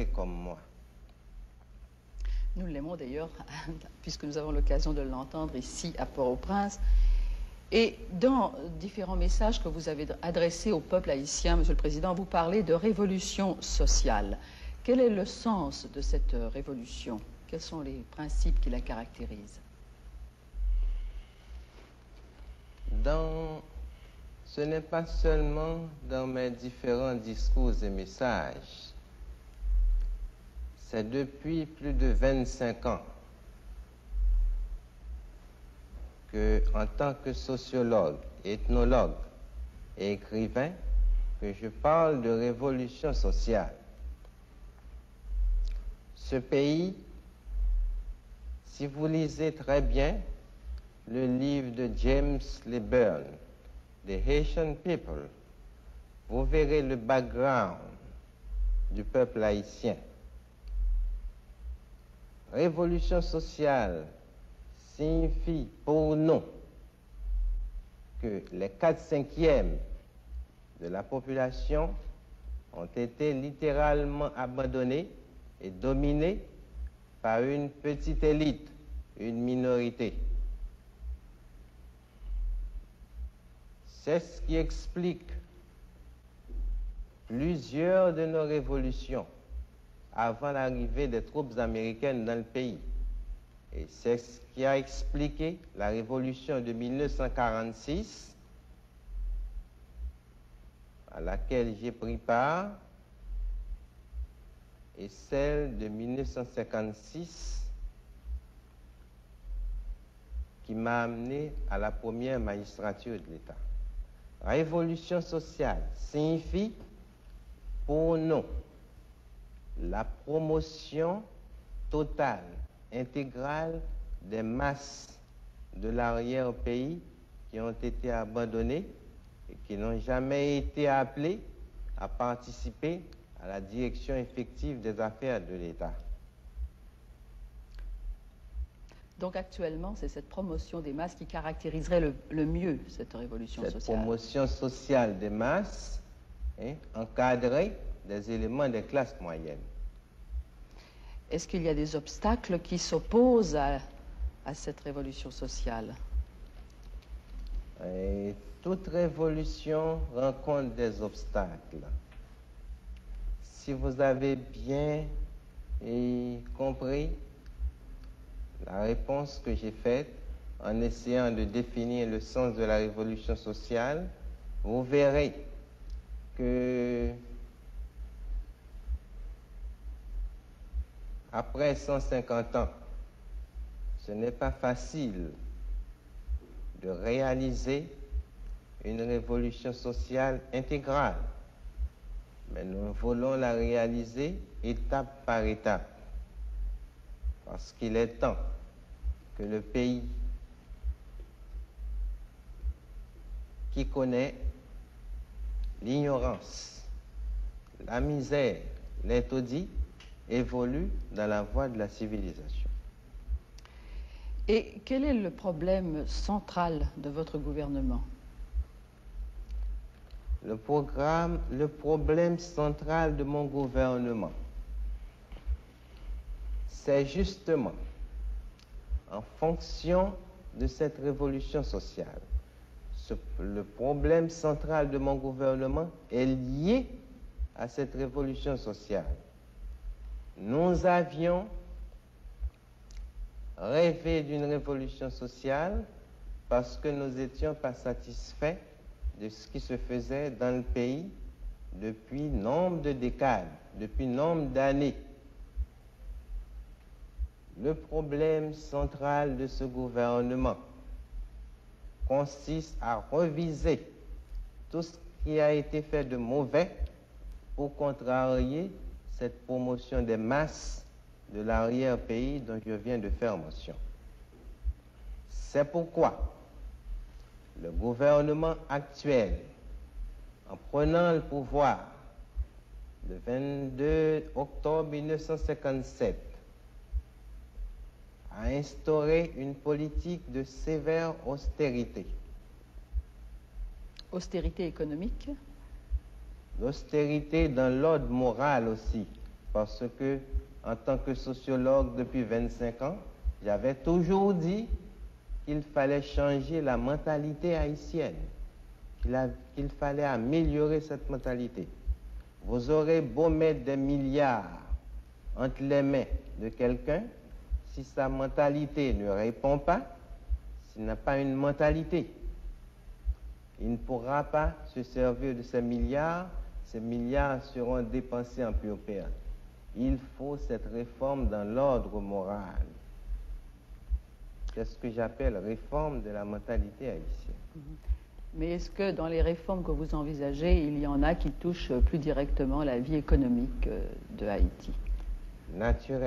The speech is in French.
comme moi. Nous l'aimons d'ailleurs, puisque nous avons l'occasion de l'entendre ici à Port-au-Prince. Et dans différents messages que vous avez adressés au peuple haïtien, Monsieur le Président, vous parlez de révolution sociale. Quel est le sens de cette révolution? Quels sont les principes qui la caractérisent? Ce n'est pas seulement dans mes différents discours et messages. C'est depuis plus de 25 ans que, en tant que sociologue, ethnologue et écrivain, que je parle de révolution sociale. Ce pays, si vous lisez très bien le livre de James LeBurn, The Haitian People, vous verrez le background du peuple haïtien. Révolution sociale signifie pour nous que les 4/5 de la population ont été littéralement abandonnés et dominés par une petite élite, une minorité. C'est ce qui explique plusieurs de nos révolutions avant l'arrivée des troupes américaines dans le pays. Et c'est ce qui a expliqué la révolution de 1946, à laquelle j'ai pris part, et celle de 1956, qui m'a amené à la première magistrature de l'État. Révolution sociale signifie pour nous la promotion totale, intégrale des masses de l'arrière-pays qui ont été abandonnées et qui n'ont jamais été appelées à participer à la direction effective des affaires de l'État. Donc actuellement, c'est cette promotion des masses qui caractériserait le mieux cette révolution sociale. Cette promotion sociale des masses, encadrée des éléments des classes moyennes. Est-ce qu'il y a des obstacles qui s'opposent à cette révolution sociale? Et toute révolution rencontre des obstacles. Si vous avez bien compris la réponse que j'ai faite en essayant de définir le sens de la révolution sociale, vous verrez que après 150 ans, ce n'est pas facile de réaliser une révolution sociale intégrale, mais nous voulons la réaliser étape par étape, parce qu'il est temps que le pays qui connaît l'ignorance, la misère, les taudis, évolue dans la voie de la civilisation. Et quel est le problème central de votre gouvernement? Le problème central de mon gouvernement, c'est justement en fonction de cette révolution sociale. Le problème central de mon gouvernement est lié à cette révolution sociale. Nous avions rêvé d'une révolution sociale parce que nous n'étions pas satisfaits de ce qui se faisait dans le pays depuis nombre de décades, depuis nombre d'années. Le problème central de ce gouvernement consiste à reviser tout ce qui a été fait de mauvais pour contrarier cette promotion des masses de l'arrière-pays dont je viens de faire mention. C'est pourquoi le gouvernement actuel, en prenant le pouvoir le 22 octobre 1957, a instauré une politique de sévère austérité. Austérité économique? L'austérité dans l'ordre moral aussi. Parce que, en tant que sociologue depuis 25 ans, j'avais toujours dit qu'il fallait changer la mentalité haïtienne, qu'il fallait améliorer cette mentalité. Vous aurez beau mettre des milliards entre les mains de quelqu'un, si sa mentalité ne répond pas, s'il n'a pas une mentalité, il ne pourra pas se servir de ces milliards seront dépensés en pure perte. Il faut cette réforme dans l'ordre moral. C'est ce que j'appelle réforme de la mentalité haïtienne. Mais est-ce que dans les réformes que vous envisagez, il y en a qui touchent plus directement la vie économique de Haïti? Naturellement.